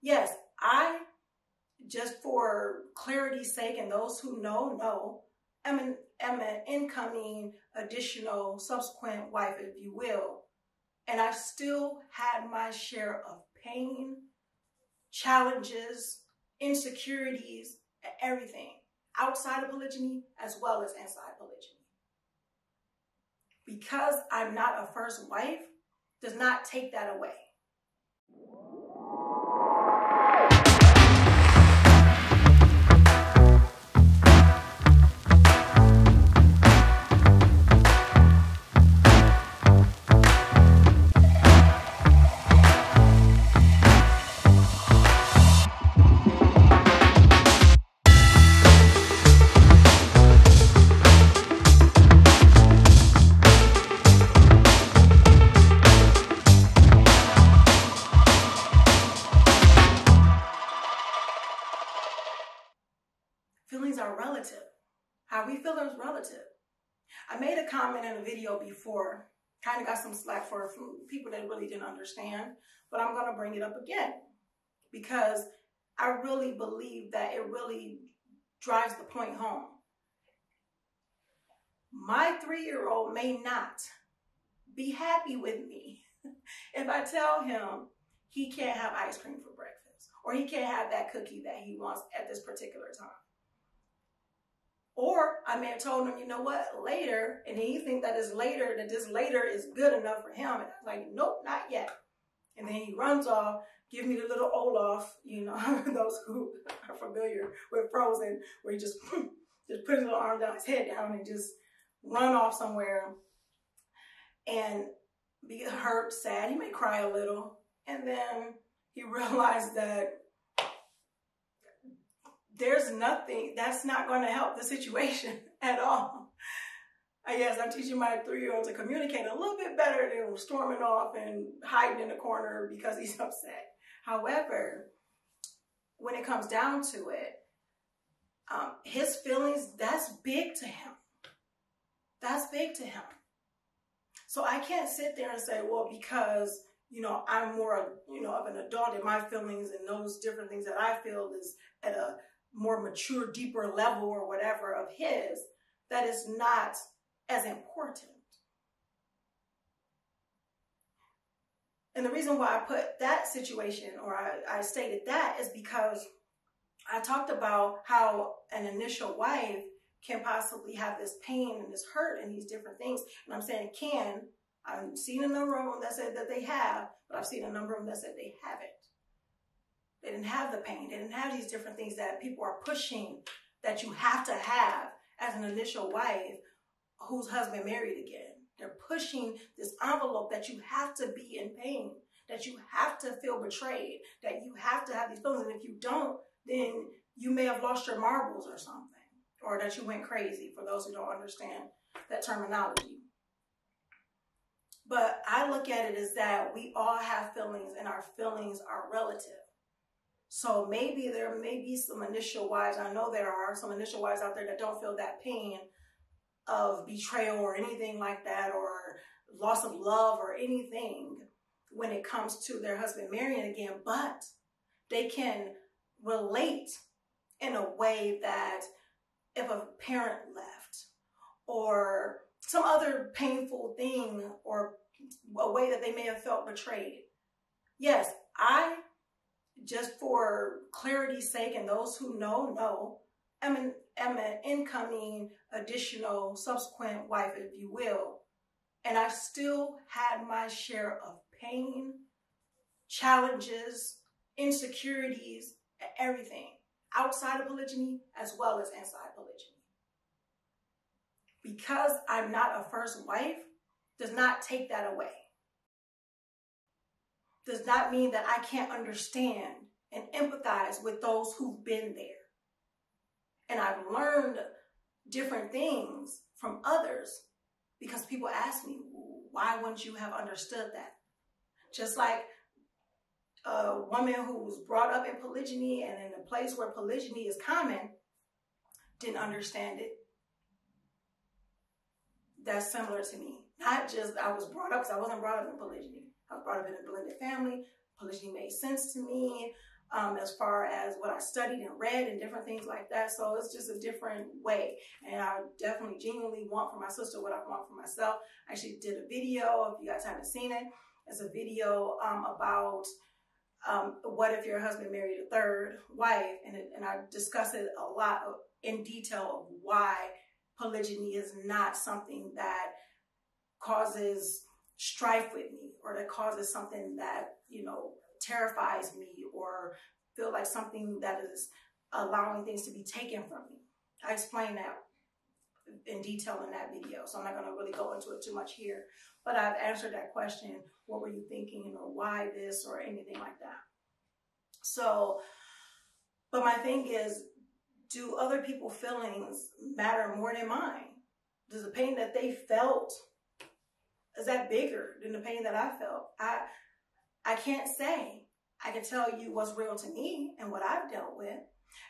Yes, I, just for clarity's sake and those who know, am an incoming, additional, subsequent wife, if you will. And I've still had my share of pain, challenges, insecurities, everything outside of polygyny as well as inside polygyny. Because I'm not a first wife does not take that away. Feelings are relative. How we feel is relative. I made a comment in a video before, kind of got some slack from people that really didn't understand, but I'm going to bring it up again because I really believe that it really drives the point home. My 3-year-old may not be happy with me if I tell him he can't have ice cream for breakfast or he can't have that cookie that he wants at this particular time. Or I may have told him, you know what, later, and then he think that is later, that this later is good enough for him. And I'm like, nope, not yet. And then he runs off, give me the little Olaf, you know, those who are familiar with Frozen, where he just put his little arm down, his head down, and just run off somewhere and be hurt, sad. He may cry a little. And then he realized that there's nothing that's not going to help the situation at all. Yes, I'm teaching my 3-year-old to communicate a little bit better than storming off and hiding in the corner because he's upset. However, when it comes down to it, his feelings, that's big to him. That's big to him. So I can't sit there and say, well, because, you know, I'm more, you know, of an adult and my feelings and those different things that I feel is at a more mature, deeper level or whatever of his, that is not as important. And the reason why I put that situation, or I stated that, is because I talked about how an initial wife can possibly have this pain and this hurt and these different things. And I'm saying can. I've seen a number of them that said that they have, but I've seen a number of them that said they haven't. They didn't have the pain. They didn't have these different things that people are pushing that you have to have as an initial wife whose husband married again. They're pushing this envelope that you have to be in pain, that you have to feel betrayed, that you have to have these feelings. And if you don't, then you may have lost your marbles or something, or that you went crazy, for those who don't understand that terminology. But I look at it as that we all have feelings and our feelings are relative. So maybe there may be some initial wives, I know there are some initial wives out there that don't feel that pain of betrayal or anything like that, or loss of love or anything when it comes to their husband marrying again, but they can relate in a way that if a parent left or some other painful thing or a way that they may have felt betrayed. Yes, I, just for clarity's sake and those who know, am an incoming, additional, subsequent wife, if you will. And I've still had my share of pain, challenges, insecurities, everything outside of polygyny as well as inside polygyny. Because I'm not a first wife does not take that away. Does not mean that I can't understand and empathize with those who've been there. And I've learned different things from others because people ask me, why wouldn't you have understood that? Just like a woman who was brought up in polygyny and in a place where polygyny is common didn't understand it. That's similar to me. Not just I was brought up, because I wasn't brought up in polygyny. I was brought up in a blended family. Polygyny made sense to me. as far as what I studied and read and different things like that. So it's just a different way. And I definitely genuinely want for my sister what I want for myself. I actually did a video, if you guys haven't seen it. It's a video about what if your husband married a third wife, and I discuss it a lot in detail of why polygyny is not something that causes strife with me, or that causes something that, you know, terrifies me, or feel like something that is allowing things to be taken from me. I explain that in detail in that video, so I'm not going to really go into it too much here, but I've answered that question. What were you thinking, or why this, or anything like that? So, but my thing is, do other people's feelings matter more than mine? Does the pain that they felt, is that bigger than the pain that I felt? I can't say. I can tell you what's real to me and what I've dealt with,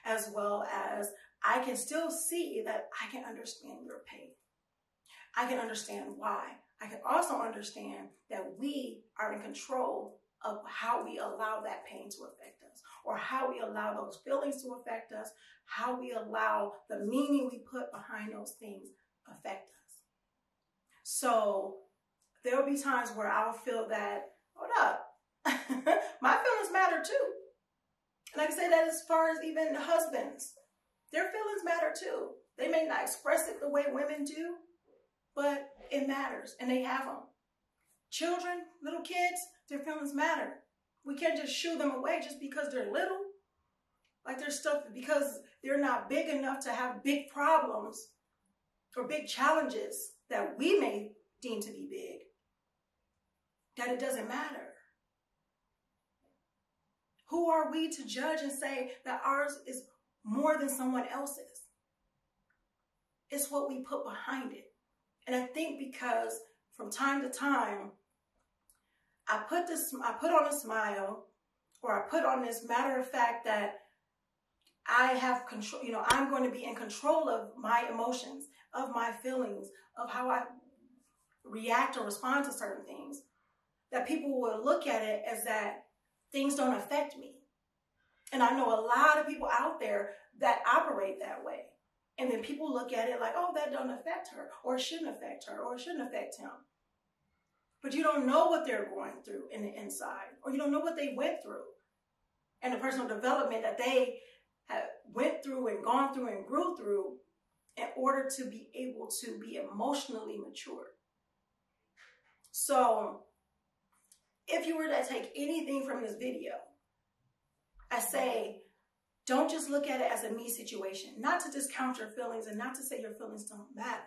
as well as I can still see that I can understand your pain. I can understand why. I can also understand that we are in control of how we allow that pain to affect us, or how we allow those feelings to affect us, how we allow the meaning we put behind those things affect us. So there will be times where I'll feel that, hold up, my feelings matter too. And I can say that as far as even husbands, their feelings matter too. They may not express it the way women do, but it matters, and they have them. Children, little kids, their feelings matter. We can't just shoo them away just because they're little. Like there's stuff, because they're not big enough to have big problems or big challenges that we may deem to be big, that it doesn't matter. Who are we to judge and say that ours is more than someone else's? It's what we put behind it. And I think because from time to time, I put on a smile, or I put on this matter of fact that I have control, you know, I'm going to be in control of my emotions, of my feelings, of how I react or respond to certain things, that people will look at it as that things don't affect me. And I know a lot of people out there that operate that way. And then people look at it like, oh, that don't affect her, or it shouldn't affect her, or it shouldn't affect him. But you don't know what they're going through in the inside, or you don't know what they went through, and the personal development that they have went through and gone through and grew through in order to be able to be emotionally mature. So if you were to take anything from this video, I say, don't just look at it as a me situation, not to discount your feelings and not to say your feelings don't matter,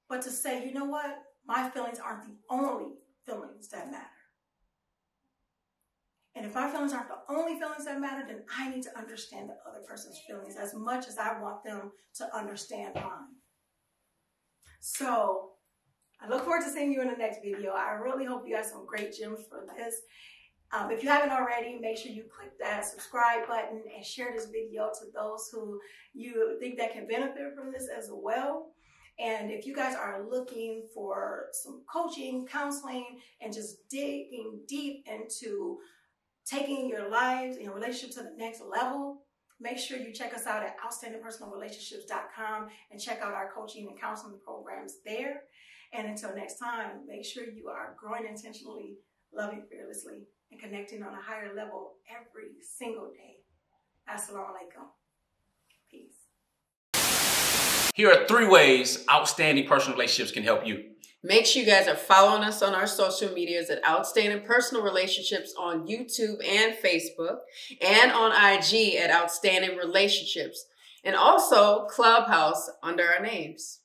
but to say, you know what? My feelings aren't the only feelings that matter. And if my feelings aren't the only feelings that matter, then I need to understand the other person's feelings as much as I want them to understand mine. So I look forward to seeing you in the next video. I really hope you got some great gems for this. If you haven't already, make sure you click that subscribe button and share this video to those who you think that can benefit from this as well. And if you guys are looking for some coaching, counseling, and just digging deep into taking your lives and your relationship to the next level, make sure you check us out at outstandingpersonalrelationships.com and check out our coaching and counseling programs there. And until next time, make sure you are growing intentionally, loving fearlessly, and connecting on a higher level every single day. Assalamu alaikum. Peace. Here are 3 ways Outstanding Personal Relationships can help you. Make sure you guys are following us on our social medias at Outstanding Personal Relationships on YouTube and Facebook, and on IG at Outstanding Relationships, and also Clubhouse under our names.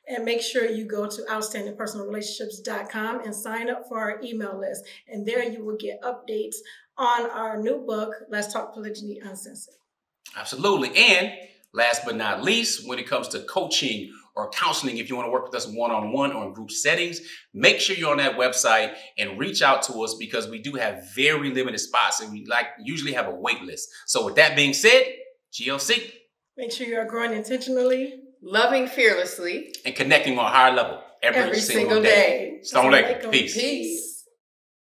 And make sure you go to outstandingpersonalrelationships.com and sign up for our email list. And there you will get updates on our new book, Let's Talk Polygyny Uncensored. Absolutely. And last but not least, when it comes to coaching or counseling, if you want to work with us one-on-one or in group settings, make sure you're on that website and reach out to us, because we do have very limited spots and we usually have a wait list. So with that being said, GLC. Make sure you are growing intentionally, loving fearlessly, and connecting on a higher level every single day. Assalamu alaikum. Peace.